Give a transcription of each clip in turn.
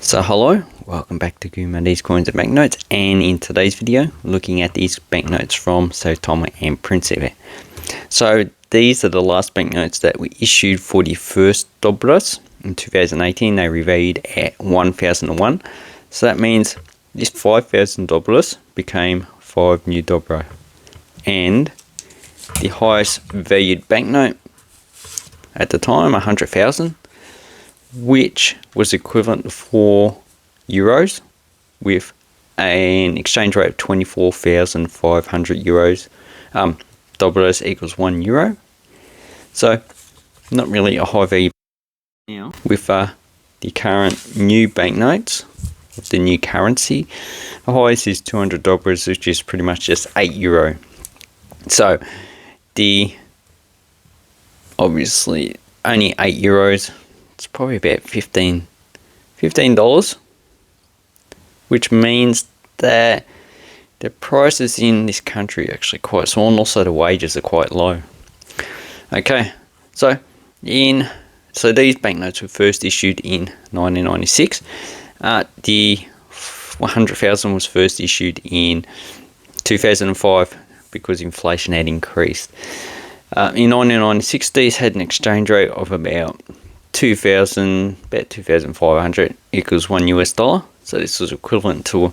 So hello, welcome back to Mondays Coins and Banknotes, and in today's video looking at these banknotes from Sao Tome and Principe. So these are the last banknotes that we issued for the first dobras in 2018. They revalued at 1,001. So that means this 5,000 dobras became 5 new dobra. And the highest valued banknote at the time, 100,000, which was equivalent to 4 euros with an exchange rate of 24,500 euros. Dollars equals 1 euro. So not really a high value now with the current new banknotes of the new currency. The highest is 200 dollars, which is pretty much just 8 euro. So the obviously only 8 euros. It's probably about $15, which means that the prices in this country are actually quite small, and also the wages are quite low. Okay, so these banknotes were first issued in 1996. The 100,000 was first issued in 2005 because inflation had increased. In 1996, these had an exchange rate of about 2,500 equals $1. So this was equivalent to,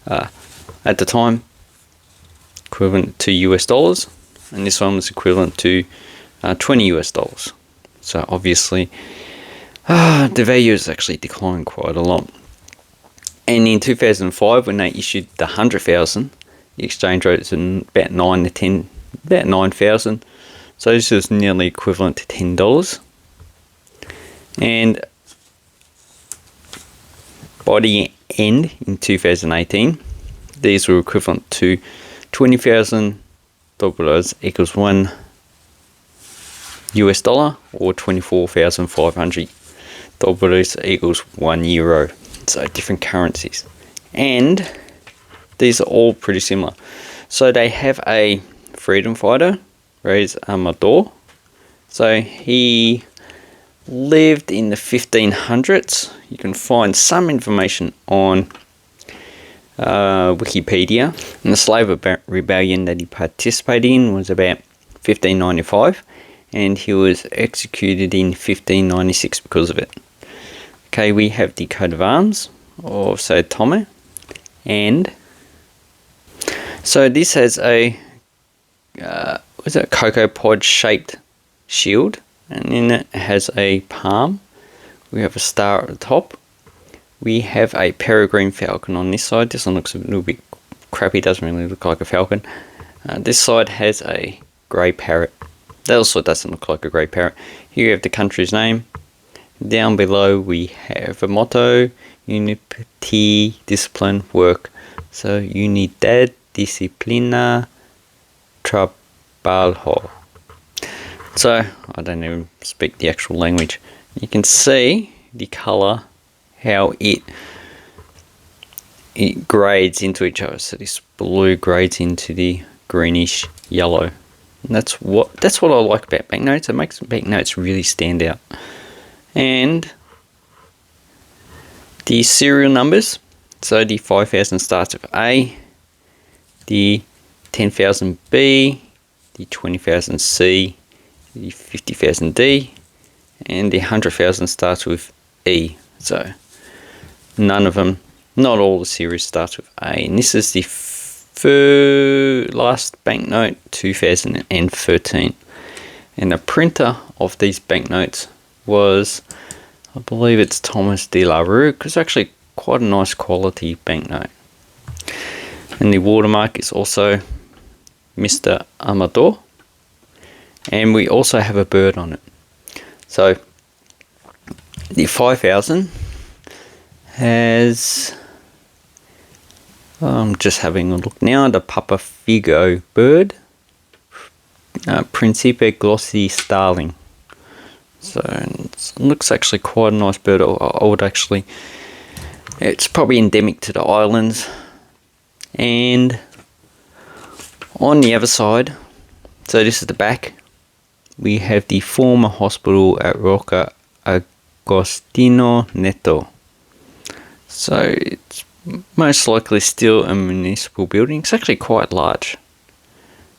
at the time, equivalent to US dollars, and this one was equivalent to 20 US dollars. So obviously, the value has actually declined quite a lot. And in 2005, when they issued the 100,000, the exchange rate is about 9,000. So this is nearly equivalent to $10. And by the end in 2018, these were equivalent to 20,000 dollars equals 1 US dollar, or 24,500 dollars equals 1 euro. So different currencies, and these are all pretty similar. So they have a freedom fighter, Reyes Amador. So he lived in the 1500s. You can find some information on Wikipedia. And the slave rebellion that he participated in was about 1595, and he was executed in 1596 because of it. Okay, we have the coat of arms of Sao Tome, and so this has a cocoa pod shaped shield, and in it has a palm. We have a star at the top. We have a peregrine falcon on this side. This one looks a little bit crappy, doesn't really look like a falcon. This side has a grey parrot. That also doesn't look like a grey parrot. Here you have the country's name. Down below we have a motto: Unity, discipline, work. So Unidad, Disciplina, Trabajo. So I don't even speak the actual language. You can see the color, how it grades into each other. So this blue grades into the greenish yellow. And that's what I like about banknotes. It makes banknotes really stand out. And the serial numbers. So the 5,000 starts with A, the 10,000 B, the 20,000 C, the 50,000 D, and the 100,000 starts with E. So none of them, not all the series starts with A. And this is the last banknote, 2013. And the printer of these banknotes was, I believe it's Thomas de la Rue, because it's actually quite a nice quality banknote. And the watermark is also Mr. Amador. And we also have a bird on it. So the 5,000 has, I'm just having a look now, the Papa Figo bird, Principe glossy starling. So it looks actually quite a nice bird. I would actually, it's probably endemic to the islands. And on the other side, so this is the back, we have the former hospital at Roca Agostino Neto. So it's most likely still a municipal building. It's actually quite large.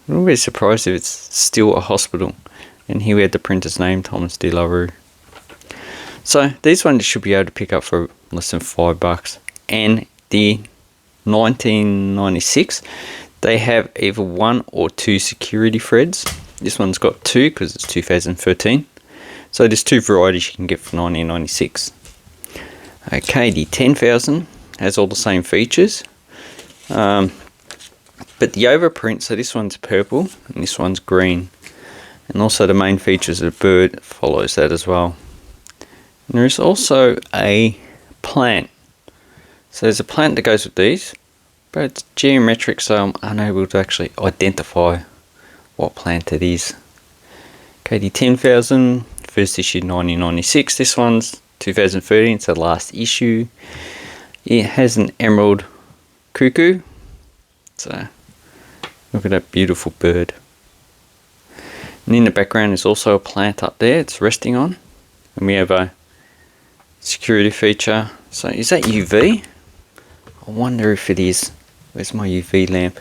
I'm not really surprised if it's still a hospital. And here we had the printer's name, Thomas de la Rue. So these ones should be able to pick up for less than $5. And the 1996, they have either 1 or 2 security threads. This one's got 2 because it's 2013. So there's 2 varieties you can get for 1996. Okay, the 10,000 has all the same features. But the overprint, so this one's purple and this one's green. And also the main features of the bird follows that as well. And there's also a plant. So there's a plant that goes with these, but it's geometric, so I'm unable to actually identify what plant it is. Okay, the 10,000, first issued 1996. This one's 2013, it's the last issue. It has an emerald cuckoo. So look at that beautiful bird. And in the background is also a plant up there it's resting on. And we have a security feature. So is that UV? I wonder if it is. Where's my UV lamp?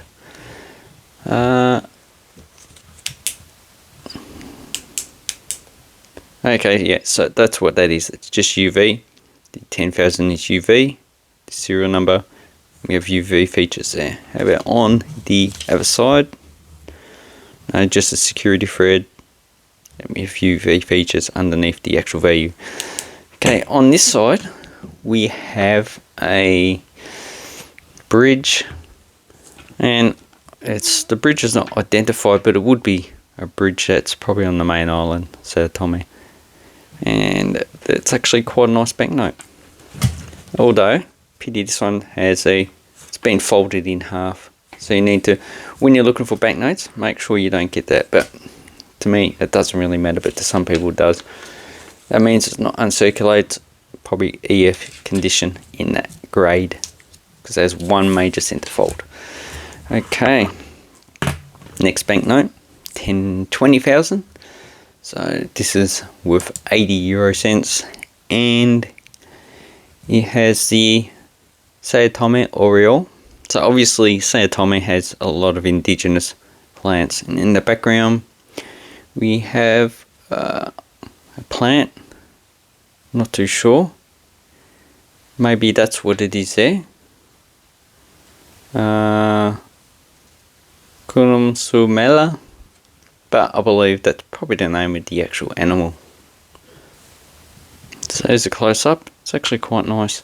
Okay, yeah, so that's what that is. It's just UV. The 10,000 is UV. The serial number. We have UV features there. How about on the other side? No, just a security thread. And we have UV features underneath the actual value. Okay, on this side, we have a bridge. And the bridge is not identified, but it would be a bridge that's probably on the main island, Sao Tome. And it's actually quite a nice banknote. Although, pity this one has it's been folded in half. So you need to, when you're looking for banknotes, make sure you don't get that. But to me, it doesn't really matter, but to some people it does. That means it's not uncirculated, probably EF condition in that grade, because there's one major center fold. Okay, next banknote, 20,000. So this is worth 80 euro cents, and it has the Sao Tome Oriole. So obviously Sao Tome has a lot of indigenous plants, and in the background we have a plant. Not too sure. Maybe that's what it is there. Sumela, but I believe that's probably the name of the actual animal. So there's a close-up. It's actually quite nice.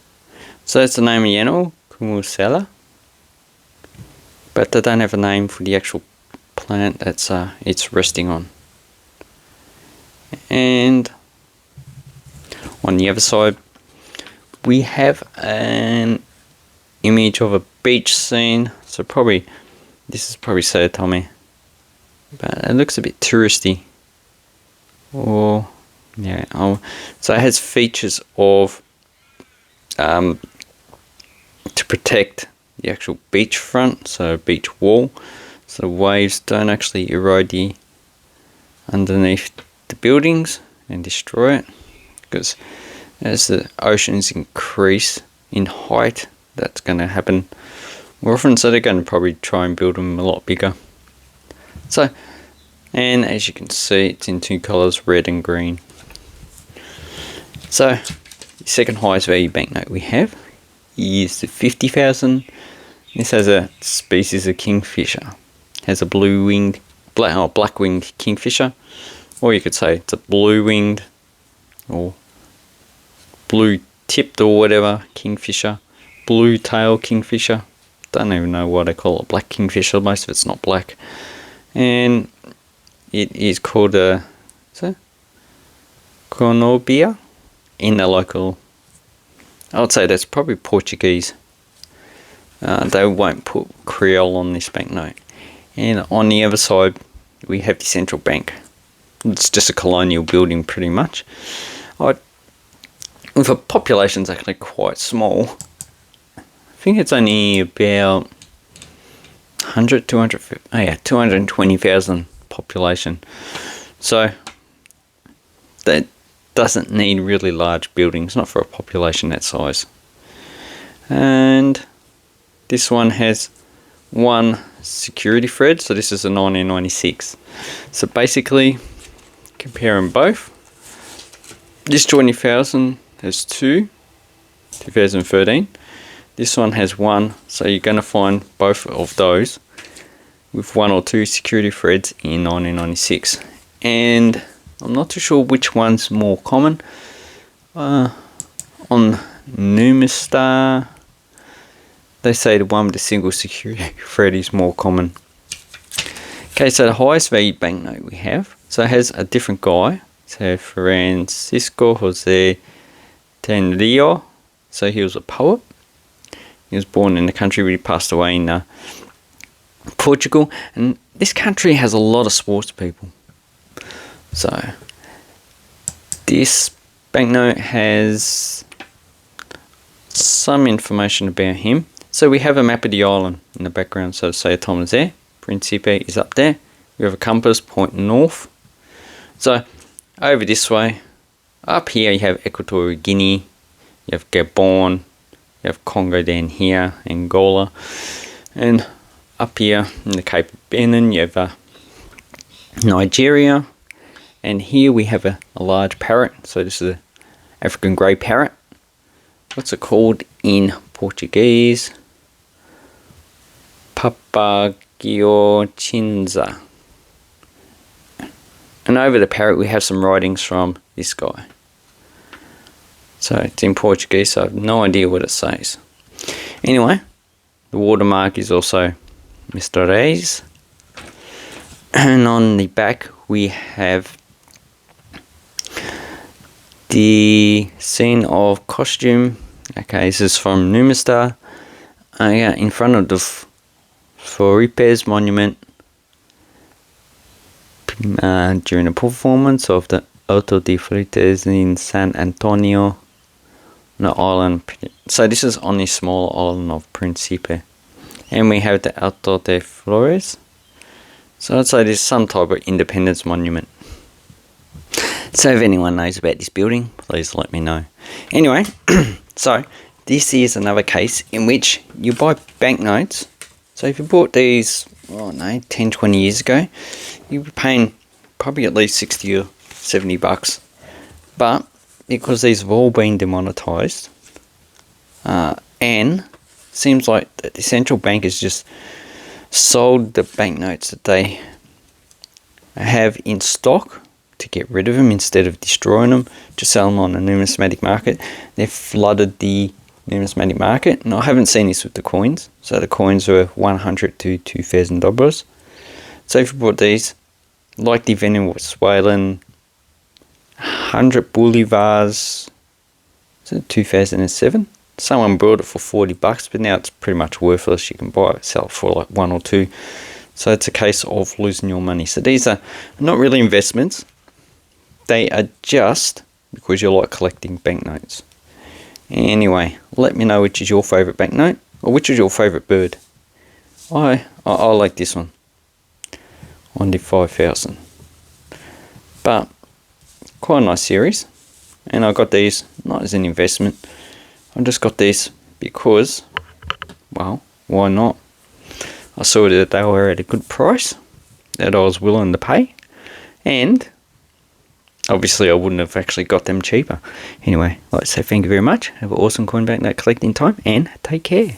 So that's the name of the animal, Kumusela. But they don't have a name for the actual plant that's it's resting on. And on the other side, we have an image of a beach scene. So this is probably Sao Tome, but it looks a bit touristy. Or yeah, so it has features of to protect the actual beach front, so beach wall, so waves don't actually erode the underneath the buildings and destroy it, because as the oceans increase in height, that's going to happen more often, so they're going to probably try and build them a lot bigger. So, and as you can see, it's in 2 colors, red and green. So the second highest value banknote we have is the 50,000. This has a species of kingfisher. It has a black-winged kingfisher, or you could say it's a blue-winged or blue-tipped or whatever kingfisher, blue-tail kingfisher. Don't even know why they call it black kingfisher. Most of it's not black, and it is called a cornobia in the local. I would say that's probably Portuguese. They won't put Creole on this banknote. And on the other side, we have the central bank. It's just a colonial building, pretty much. With a population's actually quite small. I think it's only about 220,000 population. So that doesn't need really large buildings, not for a population that size. And this one has one security thread, so this is a 1996. So basically, compare them both. This 20,000 has two, 2013. This one has one, so you're going to find both of those with one or two security threads in 1996. And I'm not too sure which one's more common. On Numistar, they say the one with the single security thread is more common. Okay, so the highest valued banknote we have, so it has a different guy. So Francisco Jose Tenrio, so he was a poet. He was born in the country, but he passed away in Portugal. And this country has a lot of sports people. So this banknote has some information about him. So we have a map of the island in the background. So Sao Tome is there, Principe is up there. We have a compass pointing north. So over this way, up here you have Equatorial Guinea, you have Gabon, you have Congo down here, Angola, and up here in the Cape of Benin you have Nigeria, and here we have a large parrot. So this is an African grey parrot. What's it called in Portuguese? Papagio-chinza. And over the parrot we have some writings from this guy. So it's in Portuguese, so I have no idea what it says. Anyway, the watermark is also Mr. Reis. And on the back we have the scene of costume. Okay, this is from Numistar. Yeah, in front of the Felipe's monument during a performance of the Auto de Freitas in San Antonio, the island. So this is on the small island of Principe. And we have the Auto de Flores. So I'd say this is some type of independence monument. So if anyone knows about this building, please let me know. Anyway, so this is another case in which you buy banknotes. So if you bought these, 10, 20 years ago, you'd be paying probably at least 60 or 70 bucks. But because these have all been demonetized, and seems like the central bank has just sold the banknotes that they have in stock to get rid of them instead of destroying them to sell them on the numismatic market. They've flooded the numismatic market, and I haven't seen this with the coins. So the coins were $100 to $2,000. So if you bought these, like the Venezuelan 100 bolivars, so 2007. Someone bought it for 40 bucks, but now it's pretty much worthless. You can buy it, sell it for like one or two. So it's a case of losing your money. So these are not really investments. They are just because you like collecting banknotes. Anyway, let me know which is your favourite banknote, or which is your favourite bird. I like this one on the 5,000. But quite a nice series, and I got these not as an investment. I just got these because, well, why not? I saw that they were at a good price that I was willing to pay, and obviously I wouldn't have actually got them cheaper. Anyway, I'd like to say thank you very much. Have an awesome coin banknote collecting time, and take care.